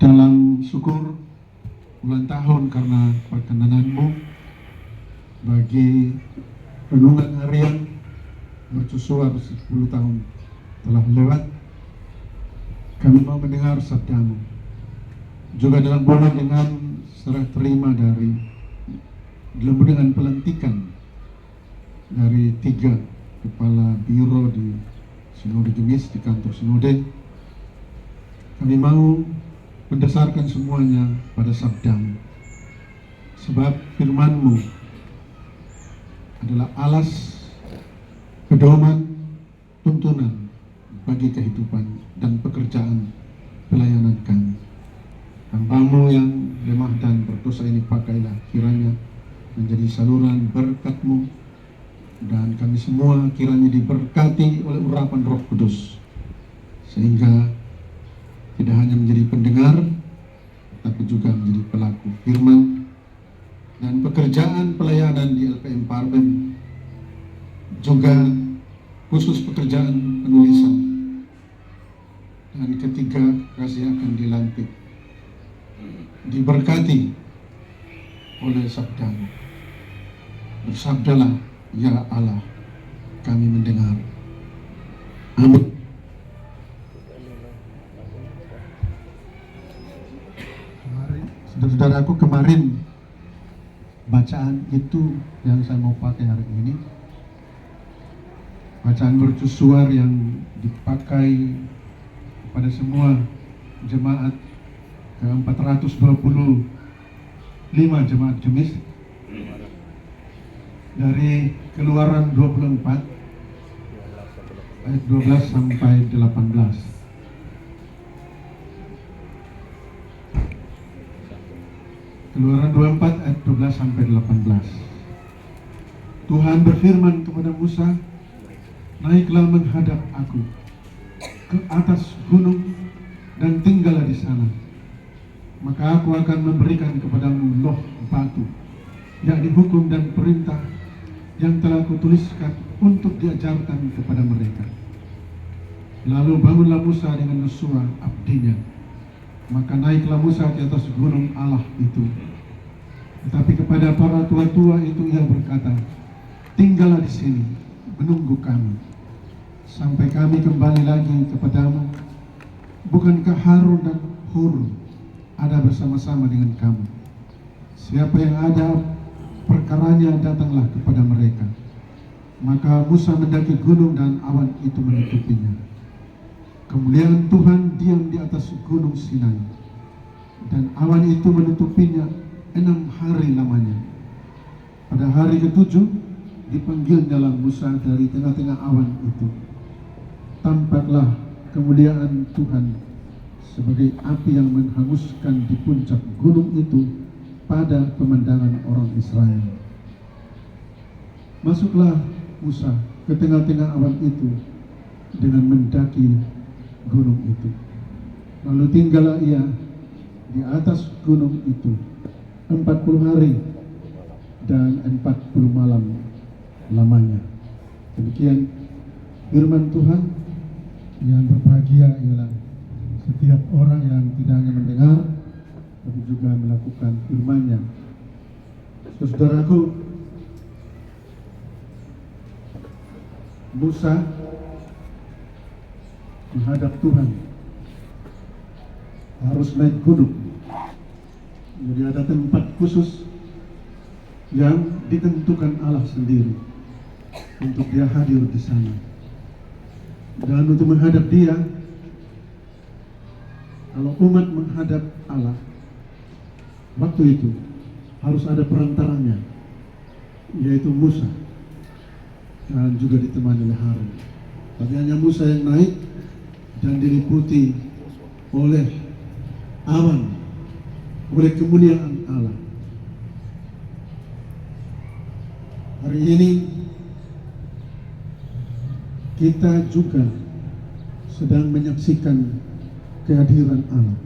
dalam syukur ulang tahun karena perkenananmu bagi renungan harian mercusuar 10 tahun telah lewat. Kami mau mendengar sabdamu juga dilambungi dengan serah terima dilambungi dengan pelantikan dari 3 kepala biro di Sinode Gemis, di kantor Sinode. Kami mau mendasarkan semuanya pada sabdamu, sebab firman-Mu adalah alas pedoman tuntunan bagi kehidupan dan pekerjaan pelayanan kami. Hamba-Mu yang lemah dan berdosa ini pakailah kiranya menjadi saluran berkat-Mu, dan kami semua kiranya diberkati oleh urapan Roh Kudus, sehingga tidak hanya menjadi pendengar, tapi juga menjadi pelaku firman, dan pekerjaan pelayanan di LPM Parben, juga khusus pekerjaan penulisan, dan ketika kasih akan dilantik, diberkati oleh sabdamu. Bersabdalah, ya Allah, kami mendengar. Amin. Saudara-saudaraku, kemarin bacaan itu yang saya mau pakai hari ini, bacaan mercusuar yang dipakai pada semua jemaat ke-425 jemaat Gemis dari Keluaran 24 ayat 12 sampai 18. Keluaran 24 ayat 12 sampai 18. Tuhan berfirman kepada Musa, naiklah menghadap aku ke atas gunung dan tinggallah di sana. Maka aku akan memberikan kepadamu loh batu, yakni hukum dan perintah yang telah kutuliskan untuk diajarkan kepada mereka. Lalu bangunlah Musa dengan Yosua abdinya. Maka naiklah Musa ke atas gunung Allah itu. Tetapi kepada para tua-tua itu ia berkata, tinggallah di sini, menunggu kami, sampai kami kembali lagi kepadamu. Bukankah Harun dan Hur ada bersama-sama dengan kamu? Siapa yang ada perkaranya, datanglah kepada mereka. Maka Musa mendaki gunung dan awan itu menutupinya. Kemuliaan Tuhan diam di atas gunung Sinai, dan awan itu menutupinya 6 hari lamanya. Pada hari ke-7 dipanggilnyalah Musa dari tengah-tengah awan itu. Tampaklah kemuliaan Tuhan sebagai api yang menghanguskan di puncak gunung itu pada pemandangan orang Israel. Masuklah Musa ke tengah-tengah awan itu dengan mendaki gunung itu. Lalu tinggallah ia di atas gunung itu 40 hari dan 40 malam lamanya. Demikian firman Tuhan. Yang berbahagia ialah setiap orang yang tidak hanya mendengar, tapi juga melakukan firman-Nya. Saudaraku, Musa menghadap Tuhan harus naik gunung. Jadi ada tempat khusus yang ditentukan Allah sendiri untuk dia hadir di sana. Dan untuk menghadap dia, kalau umat menghadap Allah, waktu itu harus ada perantaranya, yaitu Musa, dan juga ditemani oleh Harun. Tapi hanya Musa yang naik dan diliputi oleh awan, oleh kemuliaan Allah. Hari ini kita juga sedang menyaksikan kehadiran Allah,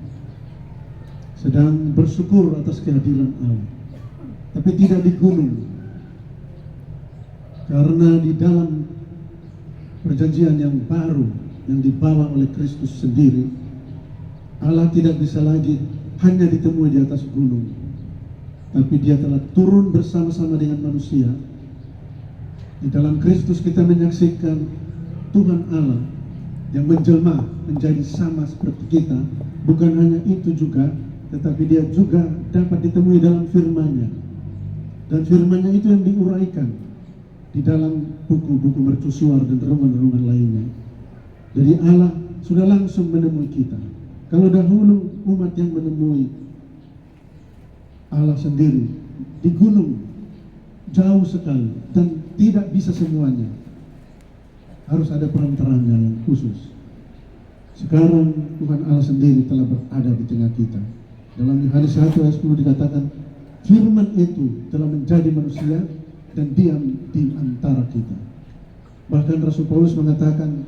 sedang bersyukur atas kehadiran Allah, tapi tidak di gunung, karena di dalam perjanjian yang baru yang dibawa oleh Kristus sendiri, Allah tidak bisa lagi hanya ditemui di atas gunung, tapi dia telah turun bersama-sama dengan manusia. Di dalam Kristus kita menyaksikan Tuhan Allah yang menjelma menjadi sama seperti kita. Bukan hanya itu juga, tetapi dia juga dapat ditemui dalam firman-Nya. Dan firman-Nya itu yang diuraikan di dalam buku-buku mercusuar dan renungan-renungan lainnya. Jadi Allah sudah langsung menemui kita. Kalau dahulu umat yang menemui Allah sendiri di gunung jauh sekali dan tidak bisa semuanya, harus ada perantaranya yang khusus. Sekarang Tuhan Allah sendiri telah berada di tengah kita. Dalam Yohanes 1 ayat 10 dikatakan, firman itu telah menjadi manusia dan diam di antara kita. Bahkan Rasul Paulus mengatakan,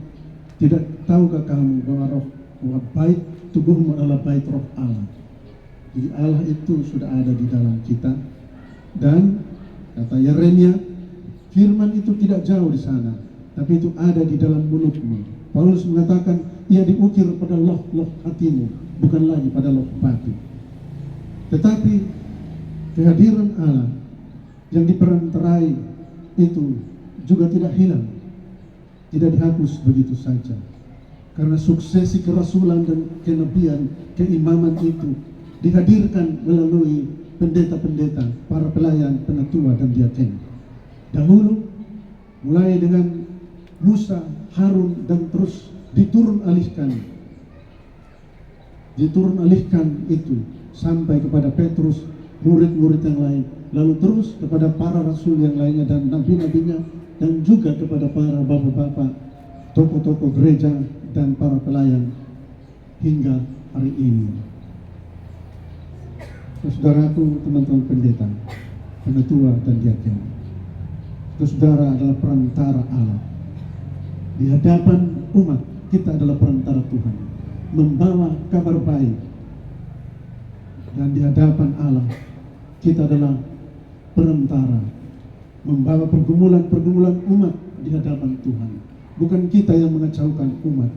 tidak tahukah kamu bahwa bait tubuhmu adalah bait roh Allah. Jadi Allah itu sudah ada di dalam kita. Dan kata Yeremia, firman itu tidak jauh di sana, tapi itu ada di dalam mulutmu. Paulus mengatakan, ia diukir pada loh-loh hatimu, bukan lagi pada loh batu. Tetapi kehadiran Allah yang diperantarai itu juga tidak hilang, tidak dihapus begitu saja. Karena suksesi kerasulan dan kenabian, keimaman itu dihadirkan melalui pendeta-pendeta, para pelayan, penatua, dan diaken. Dahulu, mulai dengan Musa, Harun, dan terus diturun alihkan itu sampai kepada Petrus, murid-murid yang lain, lalu terus kepada para rasul yang lainnya dan nabi-nabinya, dan juga kepada para bapak-bapak, tokoh-tokoh gereja, dan para pelayan hingga hari ini. Saudaraku, teman-teman pendeta, penatua, dan diaken, saudara adalah perantara Allah. Di hadapan umat, kita adalah perantara Tuhan, membawa kabar baik. Dan di hadapan Allah, kita adalah perantara, membawa pergumulan-pergumulan umat di hadapan Tuhan. Bukan kita yang mengacaukan umat,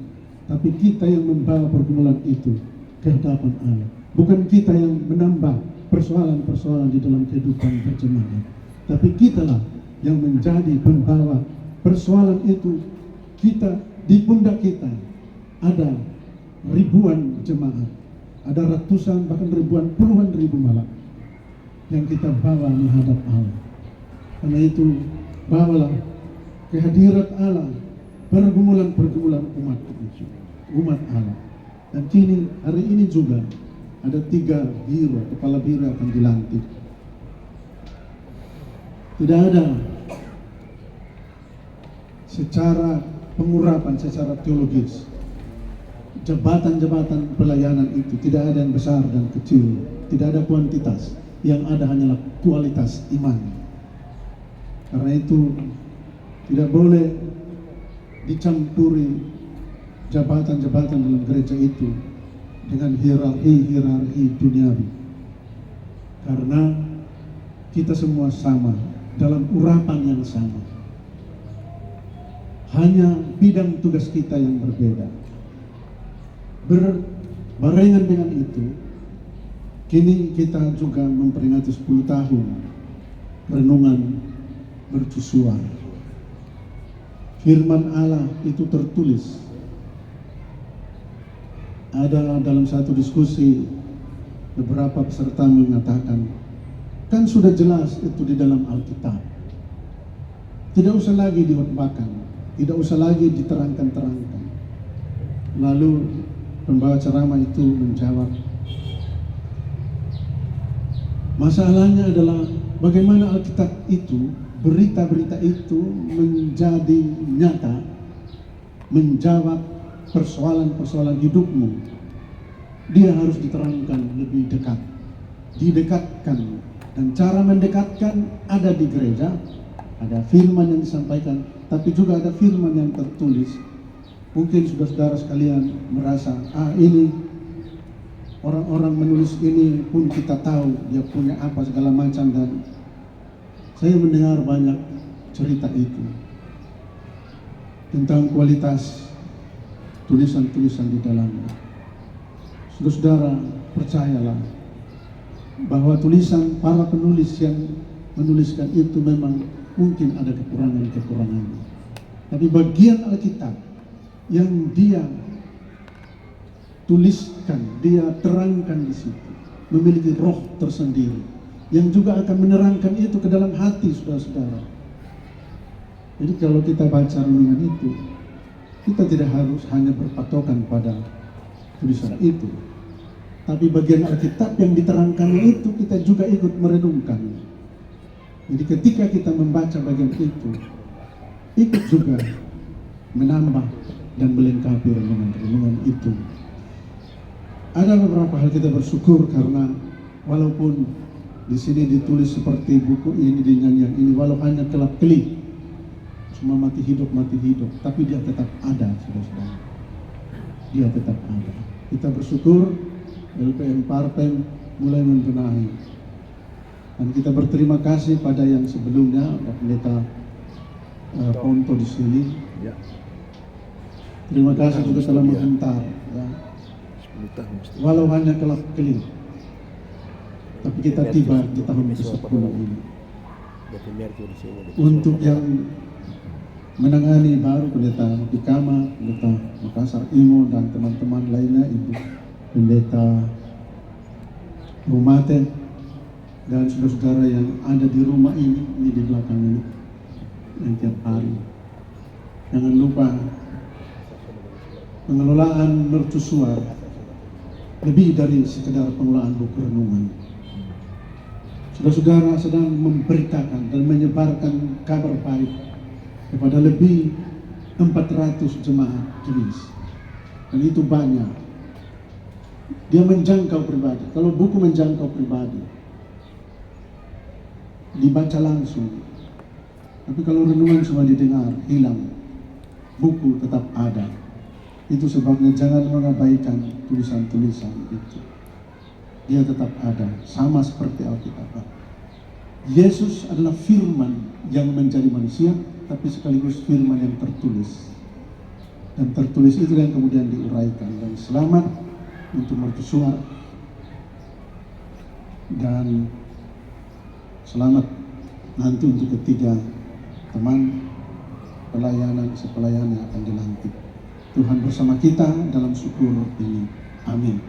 tapi kita yang membawa pergumulan itu ke hadapan Allah. Bukan kita yang menambah persoalan-persoalan di dalam kehidupan berjemaat, tapi kitalah yang menjadi pembawa persoalan itu. Kita, di pundak kita ada ribuan jemaat, ada ratusan bahkan ribuan, puluhan ribu malah yang kita bawa menghadap Allah. Karena itu bawalah kehadiran Allah, pergumulan-pergumulan umat Allah. Dan kini hari ini juga ada 3 biru, kepala biru akan dilantik. Tidak ada secara pengurapan, secara teologis, jabatan-jabatan pelayanan itu tidak ada yang besar dan kecil, tidak ada kuantitas, yang ada hanyalah kualitas iman. Karena itu tidak boleh dicampuri jabatan-jabatan dalam gereja itu dengan hierarki duniawi. Karena kita semua sama dalam urapan yang sama. Hanya bidang tugas kita yang berbeda. Berbarengan dengan itu, kini kita juga memperingati 10 tahun renungan mercusuar. Firman Allah itu tertulis. Ada dalam satu diskusi, beberapa peserta mengatakan, kan sudah jelas itu di dalam Alkitab. Tidak usah lagi dikhotbahkan, tidak usah lagi diterangkan-terangkan. Lalu pembawa ceramah itu menjawab, masalahnya adalah bagaimana Alkitab itu, berita-berita itu menjadi nyata, menjawab persoalan-persoalan hidupmu. Dia harus diterangkan lebih dekat, didekatkan. Dan cara mendekatkan ada di gereja, ada firman yang disampaikan, tapi juga ada firman yang tertulis. Mungkin saudara-saudara sekalian merasa, ini orang-orang menulis ini pun kita tahu dia punya apa segala macam, dan saya mendengar banyak cerita itu tentang kualitas tulisan-tulisan di dalamnya. Saudara-saudara, percayalah bahwa tulisan para penulis yang menuliskan itu memang mungkin ada kekurangan-kekurangannya. Tapi bagian Alkitab yang dia tuliskan, dia terangkan di situ, memiliki roh tersendiri yang juga akan menerangkan itu ke dalam hati saudara-saudara. Jadi kalau kita baca renungan itu, kita tidak harus hanya berpatokan pada tulisan itu, tapi bagian Alkitab yang diterangkannya itu kita juga ikut merenungkan. Jadi ketika kita membaca bagian itu, ikut juga menambah dan melengkapi renungan-renungan itu. Ada beberapa hal kita bersyukur karena walaupun di sini ditulis seperti buku ini dengan yang ini, walau hanya kelap-kelip, cuma mati hidup, tapi dia tetap ada, saudara-saudara. Dia tetap ada. Kita bersyukur LPM Parpem mulai membenahi. Dan kita berterima kasih pada yang sebelumnya, Pak Pendeta Ponto di sini. Terima kasih juga telah menghentar. Ya. Walau hanya kelap-kelip, tapi kita tiba di tahun ke-10 ini. Untuk yang menangani baru Pendeta Pikama, Pendeta Makassar Imo, dan teman-teman lainnya, Ibu Pendeta Rumate, dan saudara-saudara yang ada di rumah ini di belakang ini, yang tiap hari. Jangan lupa pengelolaan mercusuar lebih dari sekedar pengelolaan buku renungan. Saudara-saudara sedang memberitakan dan menyebarkan kabar baik kepada lebih 400 jemaat tulis, dan itu banyak. Dia menjangkau pribadi. Kalau buku menjangkau pribadi, dibaca langsung. Tapi kalau renungan cuma didengar, hilang. Buku tetap ada. Itu sebabnya jangan mengabaikan tulisan-tulisan itu. Dia tetap ada, sama seperti Alkitab. Yesus adalah firman yang menjadi manusia, tapi sekaligus firman yang tertulis. Dan tertulis itu yang kemudian diuraikan. Dan selamat untuk mercusuar, dan selamat nanti untuk ketiga teman pelayanan yang akan dilantik. Tuhan bersama kita dalam syukur ini. Amin.